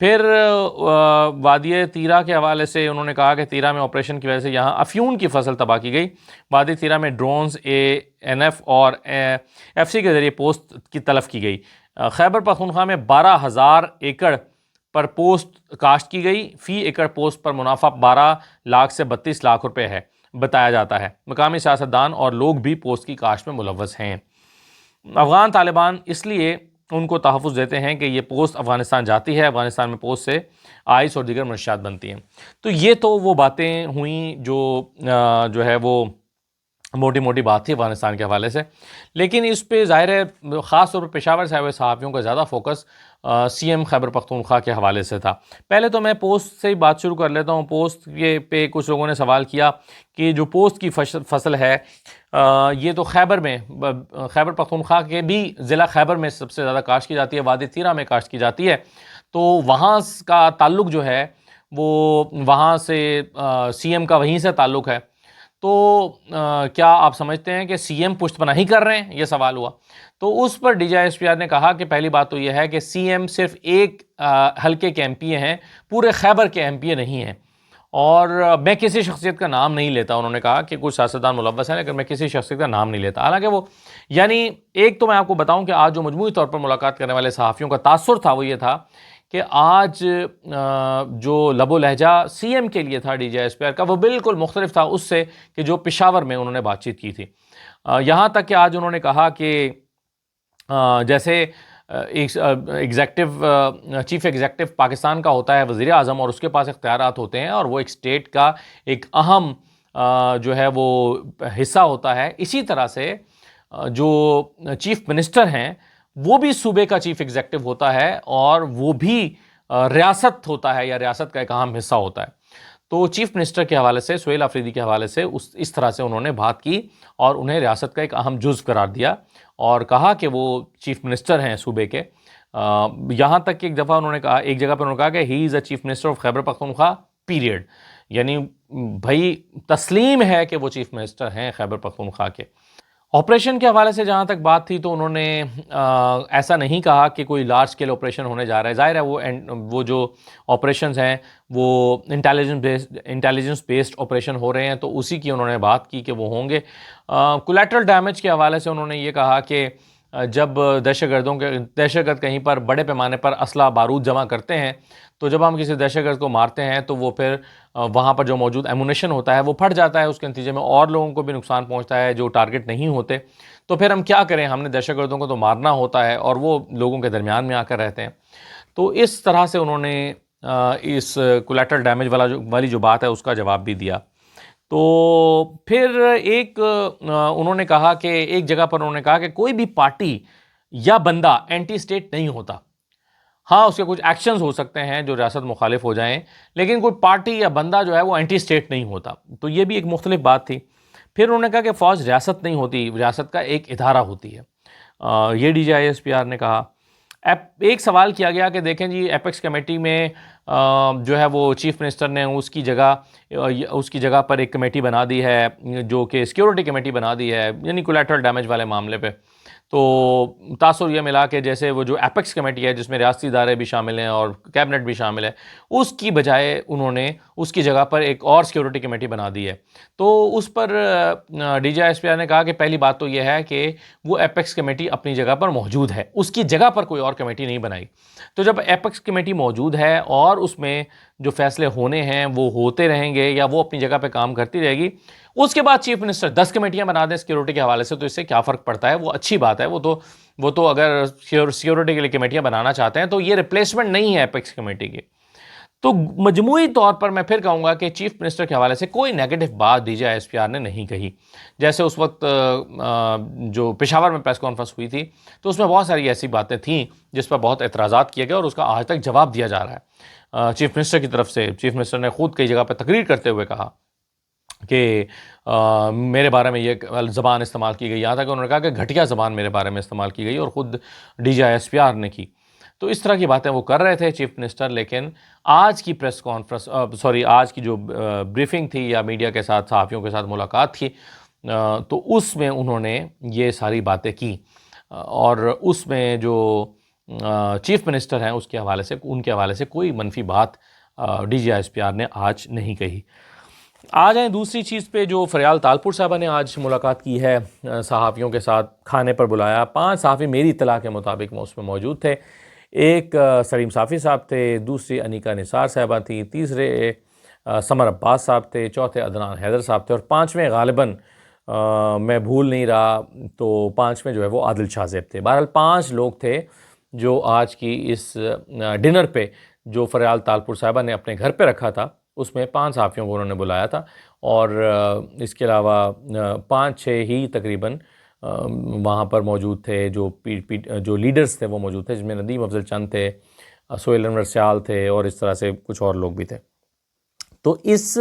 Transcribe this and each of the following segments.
پھر وادی تیرا کے حوالے سے انہوں نے کہا کہ تیرا میں آپریشن کی وجہ سے یہاں افیون کی فصل تباہ کی گئی، وادی تیرا میں ڈرونز ANF اور FC کے ذریعے پوست کی تلف کی گئی۔ خیبر پختونخوا میں 12,000 ایکڑ پر پوست کاشت کی گئی، فی ایکڑ پوست پر منافع 12 لاکھ سے 32 لاکھ روپے ہے بتایا جاتا ہے۔ مقامی سیاستدان اور لوگ بھی پوست کی کاشت میں ملوث ہیں۔ افغان طالبان اس لیے ان کو تحفظ دیتے ہیں کہ یہ پوست افغانستان جاتی ہے، افغانستان میں پوست سے آئس اور دیگر منشیات بنتی ہیں۔ تو یہ تو وہ باتیں ہوئیں جو ہے وہ موٹی موٹی بات تھی افغانستان کے حوالے سے، لیکن اس پہ ظاہر ہے خاص طور پر پشاور سے آئے ہوئے صحافیوں کا زیادہ فوکس CM خیبر پختونخوا کے حوالے سے تھا۔ پہلے تو میں پوسٹ سے ہی بات شروع کر لیتا ہوں۔ پوسٹ کے پہ کچھ لوگوں نے سوال کیا کہ جو پوسٹ کی فصل ہے یہ تو خیبر پختونخوا کے بھی ضلع خیبر میں سب سے زیادہ کاشت کی جاتی ہے، وادی تیرا میں کاشت کی جاتی ہے، تو وہاں کا تعلق جو ہے وہ وہاں سے CM کا وہیں سے تعلق ہے، تو کیا آپ سمجھتے ہیں کہ CM پشت پناہی کر رہے ہیں؟ یہ سوال ہوا۔ تو اس پر DGI-SPR نے کہا کہ پہلی بات تو یہ ہے کہ CM صرف ایک حلقے کے MP ہیں، پورے خیبر کے MP نہیں ہیں، اور میں کسی شخصیت کا نام نہیں لیتا۔ انہوں نے کہا کہ کچھ سیاستدان ملوث ہیں لیکن میں کسی شخصیت کا نام نہیں لیتا، حالانکہ وہ ایک تو میں آپ کو بتاؤں کہ آج جو مجموعی طور پر ملاقات کرنے والے صحافیوں کا تاثر تھا وہ یہ تھا کہ آج جو لب و لہجہ CM کے لیے تھا DGI-SPR کا، وہ بالکل مختلف تھا اس سے کہ جو پشاور میں انہوں نے بات چیت کی تھی۔ یہاں تک کہ آج انہوں نے کہا کہ جیسے چیف ایگزیکٹو پاکستان کا ہوتا ہے وزیر اعظم، اور اس کے پاس اختیارات ہوتے ہیں اور وہ ایک اسٹیٹ کا ایک اہم جو ہے وہ حصہ ہوتا ہے، اسی طرح سے جو چیف منسٹر ہیں وہ بھی صوبے کا چیف ایگزیکٹو ہوتا ہے اور وہ بھی ریاست ہوتا ہے یا ریاست کا ایک اہم حصہ ہوتا ہے۔ تو چیف منسٹر کے حوالے سے، سہیل آفریدی کے حوالے سے اس طرح سے انہوں نے بات کی اور انہیں ریاست کا ایک اہم جزو قرار دیا اور کہا کہ وہ چیف منسٹر ہیں صوبے کے۔ یہاں تک کہ ایک دفعہ انہوں نے کہا، ایک جگہ پر انہوں نے کہا کہ he is a chief minister of Khyber Pakhtunkhwa period, یعنی بھائی تسلیم ہے کہ وہ چیف منسٹر ہیں خیبر پختونخوا کے۔ آپریشن کے حوالے سے جہاں تک بات تھی تو انہوں نے ایسا نہیں کہا کہ کوئی لارج اسکیل آپریشن ہونے جا رہا ہے۔ ظاہر ہے وہ جو آپریشنز ہیں وہ انٹیلیجنس بیسڈ آپریشن ہو رہے ہیں، تو اسی کی انہوں نے بات کی کہ وہ ہوں گے۔ کولیٹرل ڈیمیج کے حوالے سے انہوں نے یہ کہا کہ جب دہشت گرد کہیں پر بڑے پیمانے پر اسلحہ بارود جمع کرتے ہیں، تو جب ہم کسی دہشت گرد کو مارتے ہیں تو وہ پھر وہاں پر جو موجود ایمونیشن ہوتا ہے وہ پھٹ جاتا ہے، اس کے نتیجے میں اور لوگوں کو بھی نقصان پہنچتا ہے جو ٹارگٹ نہیں ہوتے۔ تو پھر ہم کیا کریں؟ ہم نے دہشت گردوں کو تو مارنا ہوتا ہے اور وہ لوگوں کے درمیان میں آ کر رہتے ہیں۔ تو اس طرح سے انہوں نے اس کولیٹرل ڈیمیج والی جو بات ہے اس کا جواب بھی دیا۔ تو پھر انہوں نے کہا کہ ایک جگہ پر انہوں نے کہا کہ کوئی بھی پارٹی یا بندہ اینٹی اسٹیٹ نہیں ہوتا، ہاں اس کے کچھ ایکشنز ہو سکتے ہیں جو ریاست مخالف ہو جائیں، لیکن کوئی پارٹی یا بندہ جو ہے وہ اینٹی اسٹیٹ نہیں ہوتا۔ تو یہ بھی ایک مختلف بات تھی۔ پھر انہوں نے کہا کہ فوج ریاست نہیں ہوتی، ریاست کا ایک ادارہ ہوتی ہے، یہ DGI-SPR نے کہا۔ ایک سوال کیا گیا کہ دیکھیں جی ایپیکس کمیٹی میں جو ہے وہ چیف منسٹر نے اس کی جگہ پر ایک کمیٹی بنا دی ہے جو کہ سیکیورٹی کمیٹی بنا دی ہے، یعنی کولیٹرل ڈیمیج والے معاملے پہ۔ تو تاثر یہ ملا کہ جیسے وہ جو ایپیکس کمیٹی ہے جس میں ریاستی ادارے بھی شامل ہیں اور کیبنٹ بھی شامل ہے، اس کی بجائے انہوں نے اس کی جگہ پر ایک اور سیکیورٹی کمیٹی بنا دی ہے۔ تو اس پر DGI-SPR نے کہا کہ پہلی بات تو یہ ہے کہ وہ ایپیکس کمیٹی اپنی جگہ پر موجود ہے، اس کی جگہ پر کوئی اور کمیٹی نہیں بنائی۔ تو جب ایپیکس کمیٹی موجود ہے اور اس میں جو فیصلے ہونے ہیں وہ ہوتے رہیں گے یا وہ اپنی جگہ پہ کام کرتی رہے گی، اس کے بعد چیف منسٹر 10 کمیٹیاں بنا دیں سیکیورٹی کے حوالے سے، تو اس سے کیا فرق پڑتا ہے؟ وہ اچھی بات ہے، وہ تو اگر سیکیورٹی کے لیے کمیٹیاں بنانا چاہتے ہیں تو یہ ریپلیسمنٹ نہیں ہے ایپیکس کمیٹی کی۔ تو مجموعی طور پر میں پھر کہوں گا کہ چیف منسٹر کے حوالے سے کوئی نیگیٹو بات DGI-SPR نے نہیں کہی۔ جیسے اس وقت جو پشاور میں پریس کانفرنس ہوئی تھی تو اس میں بہت ساری ایسی باتیں تھیں جس پر بہت اعتراضات کیے گئے اور اس کا آج تک جواب دیا جا رہا ہے چیف منسٹر کی طرف سے۔ چیف منسٹر نے خود کئی جگہ پہ تقریر کرتے ہوئے کہا کہ میرے بارے میں یہ زبان استعمال کی گئی، یہاں تک انہوں نے کہا کہ گھٹیا زبان میرے بارے میں استعمال کی گئی، اور خود DGI-SPR نے کی۔ تو اس طرح کی باتیں وہ کر رہے تھے چیف منسٹر، لیکن آج کی پریس کانفرنس آج کی جو بریفنگ تھی یا میڈیا کے ساتھ صحافیوں کے ساتھ ملاقات تھی تو اس میں انہوں نے یہ ساری باتیں کی، اور اس میں جو چیف منسٹر ہیں اس کے حوالے سے، ان کے حوالے سے کوئی منفی بات D G I S P R نے آج نہیں کہی۔ آ جائیں دوسری چیز پہ، جو فریال تالپور صاحبہ نے آج ملاقات کی ہے صحافیوں کے ساتھ، کھانے پر بلایا۔ 5 صحافی میری اطلاع کے مطابق وہ اس میں موجود تھے۔ ایک سلیم صافی صاحب تھے، دوسری انیکا نثار صاحبہ تھیں، تیسرے سمر عباس صاحب تھے، چوتھے عدنان حیدر صاحب تھے، اور 5ویں غالباً میں بھول نہیں رہا تو 5ویں جو ہے وہ عادل شاہ زیب تھے۔ بہرحال 5 لوگ تھے جو آج کی اس ڈنر پہ جو فریال تالپور صاحبہ نے اپنے گھر پہ رکھا تھا، اس میں 5 صحافیوں کو انہوں نے بلایا تھا، اور اس کے علاوہ 5-6 ہی تقریباً وہاں پر موجود تھے جو لیڈرز تھے وہ موجود تھے، جس میں ندیم افضل چند تھے، سہیل انور سیال تھے، اور اس طرح سے کچھ اور لوگ بھی تھے۔ تو اس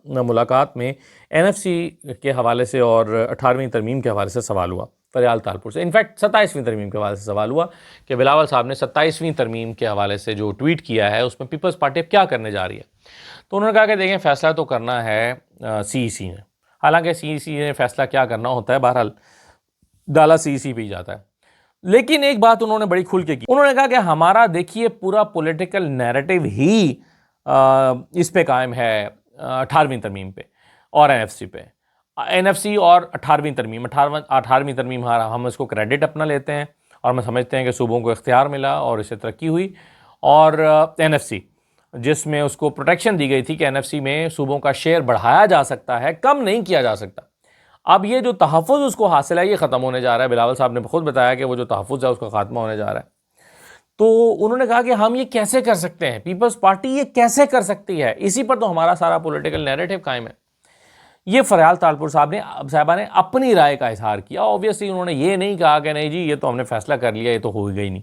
ملاقات میں این ایف سی کے حوالے سے اور 18ویں ترمیم کے حوالے سے سوال ہوا فریال تالپور سے۔ انفیکٹ 27ویں ترمیم کے حوالے سے سوال ہوا کہ بلاول صاحب نے 27ویں ترمیم کے حوالے سے جو ٹویٹ کیا ہے اس میں پیپلز پارٹی اب کیا کرنے جا رہی ہے۔ تو انہوں نے کہا کہ دیکھیں فیصلہ تو کرنا ہے سی ای سی نے، حالانکہ سی ای سی نے فیصلہ کیا کرنا ہوتا ہے بہرحال ڈالا سی ای سی پہ ہی جاتا ہے، لیکن ایک بات انہوں نے بڑی کھل کے کی، انہوں نے کہا کہ ہمارا دیکھیے پورا پولیٹیکل نیریٹو ہی اس پہ قائم ہے 18ویں ترمیم پہ اور این ایف سی پہ، این ایف سی اور 18ویں ترمیم 18ویں ترمیم ہم اس کو کریڈٹ اپنا لیتے ہیں اور ہم سمجھتے ہیں کہ صوبوں کو اختیار ملا اور اسے ترقی ہوئی، اور این ایف سی جس میں اس کو پروٹیکشن دی گئی تھی کہ این ایف سی میں صوبوں کا شیئر بڑھایا جا سکتا ہے، کم نہیں کیا جا سکتا۔ اب یہ جو تحفظ اس کو حاصل ہے یہ ختم ہونے جا رہا ہے، بلاول صاحب نے خود بتایا کہ وہ جو تحفظ ہے اس کا خاتمہ ہونے جا رہا ہے۔ تو انہوں نے کہا کہ ہم یہ کیسے کر سکتے ہیں، پیپلز پارٹی یہ کیسے کر سکتی ہے، اسی پر تو ہمارا سارا پولیٹیکل نیریٹو قائم ہے۔ یہ فریال تالپور صاحبہ نے اپنی رائے کا اظہار کیا، اوبویسلی انہوں نے یہ نہیں کہا کہ نہیں جی یہ تو ہم نے فیصلہ کر لیا، یہ تو ہو گئی نہیں،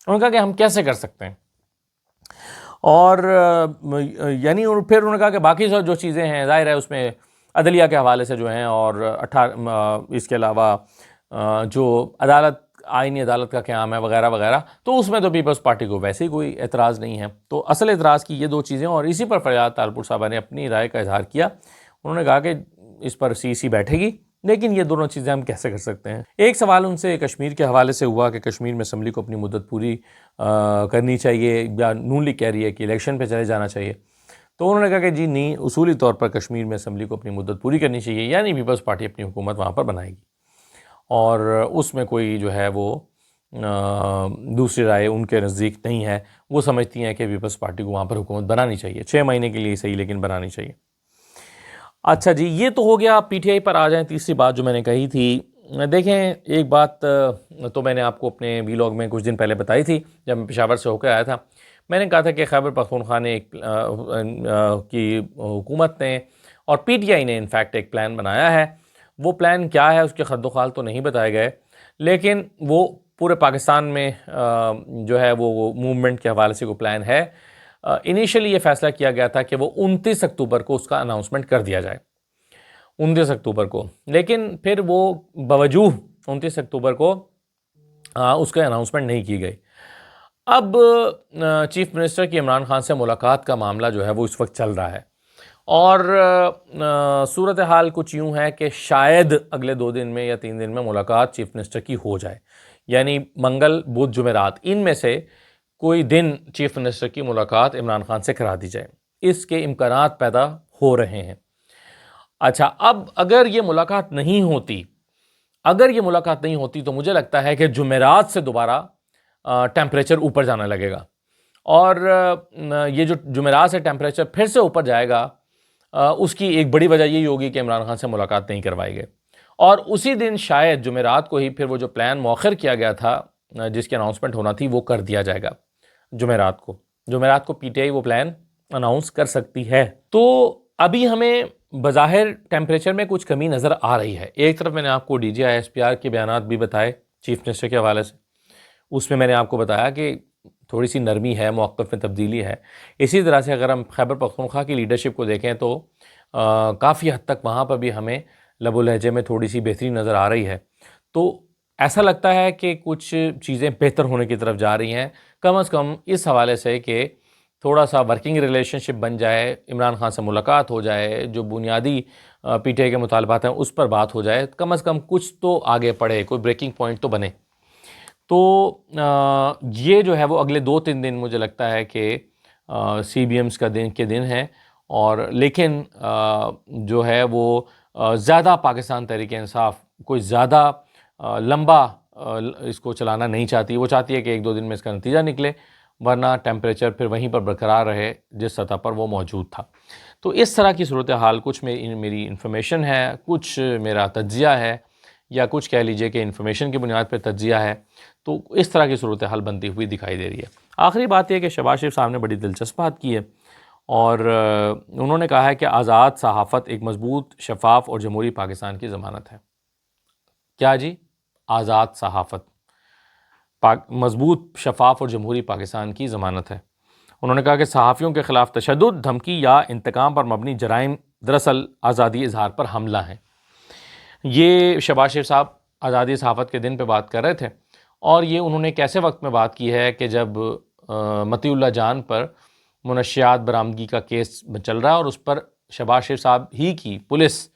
انہوں نے کہا کہ ہم کیسے کر سکتے ہیں، اور یعنی پھر انہوں نے کہا کہ باقی جو چیزیں ہیں ظاہر ہے اس میں عدلیہ کے حوالے سے جو ہیں، اور اس کے علاوہ جو آئینی عدالت کا قیام ہے وغیرہ وغیرہ، تو اس میں تو پیپلز پارٹی کو ویسے ہی کوئی اعتراض نہیں ہے۔ تو اصل اعتراض کی یہ 2 چیزیں، اور اسی پر فریال تالپور صاحبہ نے اپنی رائے کا اظہار کیا۔ انہوں نے کہا کہ اس پر سی سی بیٹھے گی، لیکن یہ دونوں چیزیں ہم کیسے کر سکتے ہیں۔ ایک سوال ان سے کشمیر کے حوالے سے ہوا کہ کشمیر میں اسمبلی کو اپنی مدت پوری کرنی چاہیے، یا نون لیگ کہہ رہی ہے کہ الیکشن پہ چلے جانا چاہیے۔ تو انہوں نے کہا کہ جی نہیں، اصولی طور پر کشمیر میں اسمبلی کو اپنی مدت پوری کرنی چاہیے، یعنی پیپلز پارٹی اپنی حکومت وہاں پر بنائے گی، اور اس میں کوئی جو ہے وہ دوسری رائے ان کے نزدیک نہیں ہے، وہ سمجھتی ہیں کہ پیپلز پارٹی کو وہاں پر حکومت بنانی چاہیے، 6 مہینے کے لیے صحیح لیکن بنانی چاہیے۔ اچھا جی، یہ تو ہو گیا پی ٹی آئی پر۔ آ جائیں تیسری بات جو میں نے کہی تھی، دیکھیں ایک بات تو میں نے آپ کو اپنے ویلاگ میں کچھ دن پہلے بتائی تھی جب میں پشاور سے ہو کے آیا تھا، میں نے کہا تھا کہ خیبر پختونخوا نے کی حکومت نے اور پی ٹی آئی نے انفیکٹ ایک پلان بنایا ہے۔ وہ پلان کیا ہے اس کے خد و خال تو نہیں بتائے گئے، لیکن وہ پورے پاکستان میں جو ہے وہ موومنٹ کے حوالے سے کوئی پلان ہے۔ انیشلی یہ فیصلہ کیا گیا تھا کہ وہ 29 اکتوبر کو اس کا اناؤنسمنٹ کر دیا جائے، 29 اکتوبر کو، لیکن پھر وہ بوجوہ 29 اکتوبر کو اس کا اناؤنسمنٹ نہیں کی گئی۔ اب چیف منسٹر کی عمران خان سے ملاقات کا معاملہ جو ہے وہ اس وقت چل رہا ہے، اور صورتحال کچھ یوں ہے کہ شاید اگلے 2 دن میں یا 3 دن میں ملاقات چیف منسٹر کی ہو جائے، یعنی منگل بدھ جمعرات، ان میں سے کوئی دن چیف منسٹر کی ملاقات عمران خان سے کرا دی جائے، اس کے امکانات پیدا ہو رہے ہیں۔ اچھا، اب اگر یہ ملاقات نہیں ہوتی تو مجھے لگتا ہے کہ جمعرات سے دوبارہ ٹیمپریچر اوپر جانے لگے گا، اور یہ جو جمعرات سے ٹیمپریچر پھر سے اوپر جائے گا، اس کی ایک بڑی وجہ یہی ہوگی کہ عمران خان سے ملاقات نہیں کروائی گئی، اور اسی دن شاید جمعرات کو ہی پھر وہ جو پلان مؤخر کیا گیا تھا جس کی اناؤنسمنٹ ہونا تھی وہ کر دیا جائے گا۔ جمعرات کو پی ٹی آئی وہ پلان اناؤنس کر سکتی ہے۔ تو ابھی ہمیں بظاہر ٹیمپریچر میں کچھ کمی نظر آ رہی ہے۔ ایک طرف میں نے آپ کو D G I S P R کے بیانات بھی بتائے چیف منسٹر کے حوالے سے، اس میں نے آپ کو بتایا کہ تھوڑی سی نرمی ہے، موقف میں تبدیلی ہے۔ اسی طرح سے اگر ہم خیبر پختونخوا کی لیڈرشپ کو دیکھیں تو کافی حد تک وہاں پر بھی ہمیں لب و لہجے میں تھوڑی سی بہتری نظر آ رہی ہے، تو ایسا لگتا ہے کہ کچھ چیزیں بہتر ہونے کی طرف جا رہی ہیں، کم از کم اس حوالے سے کہ تھوڑا سا ورکنگ ریلیشن شپ بن جائے، عمران خان سے ملاقات ہو جائے، جو بنیادی پی ٹی آئی کے مطالبات ہیں اس پر بات ہو جائے، کم از کم کچھ تو آگے پڑھے، کوئی بریکنگ پوائنٹ تو بنے۔ تو یہ جو ہے وہ اگلے 2-3 دن مجھے لگتا ہے کہ سی بی ایمز کے دن ہے، اور لیکن جو ہے وہ زیادہ پاکستان تحریک انصاف کوئی زیادہ لمبا اس کو چلانا نہیں چاہتی. وہ چاہتی ہے کہ 1-2 دن میں اس کا نتیجہ نکلے، ورنہ ٹیمپریچر پھر وہیں پر برقرار رہے جس سطح پر وہ موجود تھا. تو اس طرح کی صورتحال، کچھ میری انفارمیشن ہے، کچھ میرا تجزیہ ہے، یا کچھ کہہ لیجئے کہ انفارمیشن کی بنیاد پہ تجزیہ ہے. تو اس طرح کی صورتحال بنتی ہوئی دکھائی دے رہی ہے. آخری بات یہ کہ شہباز شریف صاحب نے بڑی دلچسپ بات کی ہے، اور انہوں نے کہا ہے کہ آزاد صحافت ایک مضبوط، شفاف اور جمہوری پاکستان کی ضمانت ہے. کیا جی؟ آزاد صحافت مضبوط، شفاف اور جمہوری پاکستان کی ضمانت ہے. انہوں نے کہا کہ صحافیوں کے خلاف تشدد، دھمکی یا انتقام پر مبنی جرائم دراصل آزادی اظہار پر حملہ ہیں. یہ شہباز شریف صاحب آزادی صحافت کے دن پہ بات کر رہے تھے، اور یہ انہوں نے کیسے وقت میں بات کی ہے کہ جب مطیع اللہ جان پر منشیات برآمدگی کا کیس چل رہا ہے، اور اس پر شہباز شریف صاحب ہی کی پولیس،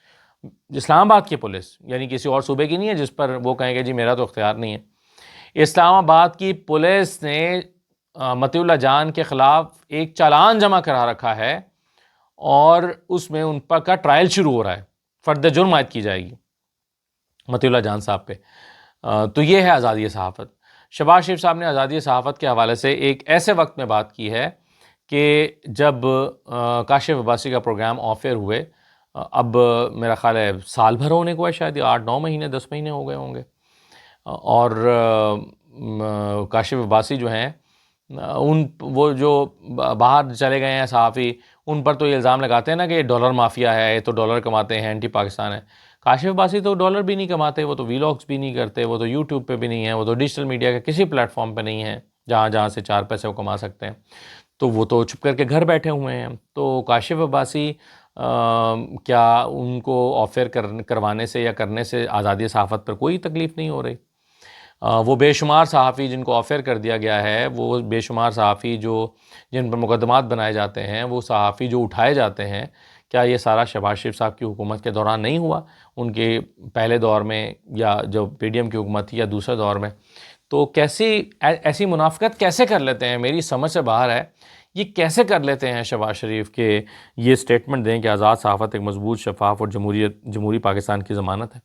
اسلام آباد کی پولیس، یعنی کسی اور صوبے کی نہیں ہے جس پر وہ کہیں گے جی میرا تو اختیار نہیں ہے، اسلام آباد کی پولیس نے مطیع اللہ جان کے خلاف ایک چالان جمع کرا رکھا ہے، اور اس میں ان پر کا ٹرائل شروع ہو رہا ہے، فرد جرم عائد کی جائے گی مطیع اللہ جان صاحب پہ. تو یہ ہے آزادی صحافت. شہباز شریف صاحب نے آزادی صحافت کے حوالے سے ایک ایسے وقت میں بات کی ہے کہ جب کاشف عباسی کا پروگرام آف ایئر ہوئے، اب میرا خیال ہے سال بھر ہونے کو ہے، شاید 8-9 مہینے 10 مہینے ہو گئے ہوں گے، اور کاشف عباسی جو ہیں وہ جو باہر چلے گئے ہیں صحافی، ان پر تو یہ الزام لگاتے ہیں نا کہ یہ ڈالر مافیا ہے، یہ تو ڈالر کماتے ہیں، اینٹی پاکستان ہے. کاشف عباسی تو ڈالر بھی نہیں کماتے، وہ تو ویلاگس بھی نہیں کرتے، وہ تو یوٹیوب پہ بھی نہیں ہیں، وہ تو ڈیجیٹل میڈیا کے کسی پلیٹ فارم پہ نہیں ہیں جہاں سے 4 پیسے وہ کما سکتے ہیں. تو وہ تو چھپ کر کے گھر بیٹھے ہوئے ہیں. تو کاشف عباسی کیا ان کو آف ایئر کروانے سے یا کرنے سے آزادی صحافت پر کوئی تکلیف نہیں ہو رہی؟ وہ بے شمار صحافی جن کو آف ایئر کر دیا گیا ہے، وہ بے شمار صحافی جن پر مقدمات بنائے جاتے ہیں، وہ صحافی جو اٹھائے جاتے ہیں، کیا یہ سارا شہباز شریف صاحب کی حکومت کے دوران نہیں ہوا؟ ان کے پہلے دور میں، یا جو پی ڈی ایم کی حکومت تھی، یا دوسرے دور میں؟ تو ایسی منافقت کیسے کر لیتے ہیں؟ میری سمجھ سے باہر ہے یہ کیسے کر لیتے ہیں شہباز شریف کہ یہ سٹیٹمنٹ دیں کہ آزاد صحافت ایک مضبوط، شفاف اور جمہوری پاکستان کی ضمانت ہے.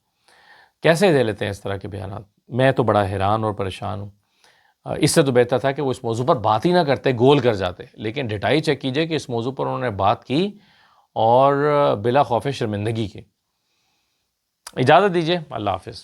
کیسے دے لیتے ہیں اس طرح کے بیانات؟ میں تو بڑا حیران اور پریشان ہوں. اس سے تو بہتر تھا کہ وہ اس موضوع پر بات ہی نہ کرتے، گول کر جاتے. لیکن ڈٹائی چیک کیجئے کہ اس موضوع پر انہوں نے بات کی، اور بلا خوف شرمندگی کی. اجازت دیجیے، اللہ حافظ.